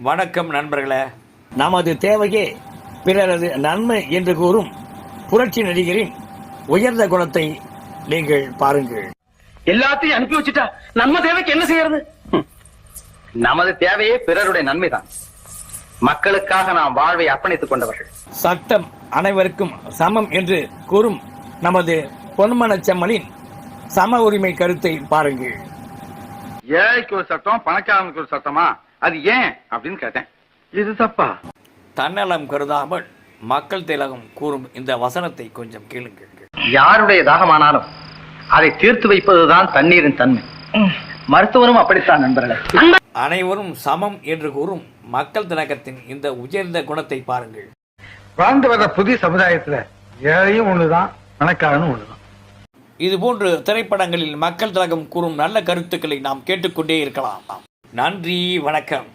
வணக்கம் நண்பர்களே. நமது தேவையே பிறரது நன்மை என்று கூறும் புரட்சி நடிகரின் உயர்ந்த குணத்தை நீங்கள் பாருங்கள். எல்லாத்தையும் அனுப்பி வச்சுட்டா நம்ம தேவைக்கு என்ன செய்யறது? நமது தேவையே பிறருடைய நன்மைதான். மக்களுக்காக நாம் வாழ்வை அர்ப்பணித்துக் கொண்டவர்கள். சட்டம் அனைவருக்கும் சமம் என்று கூறும் நமது பொன்மனச்செம்மலின் சம உரிமை கருத்தை பாருங்கள். ஏழைக்கு ஒரு சட்டம், பணக்காரனுக்கு ஒரு சட்டமா? அது ஏன் அப்படின்னு கேட்டேன். இது தப்பா? தன்னலம் கருதாமல் மக்கள் திலகம் கூறும் இந்த வசனத்தை கொஞ்சம் கேளுங்கள். யாருடைய தாகமானாலும் அதை தீர்த்து வைப்பதுதான் தண்ணீரின் தன்மை. மருத்துவரும் அப்படித்தான் நண்பர்களே. அனைவரும் சமம் என்று கூறும் மக்கள் திலகத்தின் இந்த உயர்ந்த குணத்தை பாருங்கள். வாழ்ந்து வர புதிய சமுதாயத்துல ஏழையும் ஒண்ணுதான், பணக்காரனும் ஒண்ணுதான். இதுபோன்று திரைப்படங்களில் மக்கள் திலகம் கூறும் நல்ல கருத்துக்களை நாம் கேட்டுக்கொண்டே இருக்கலாம். நன்றி, வணக்கம்.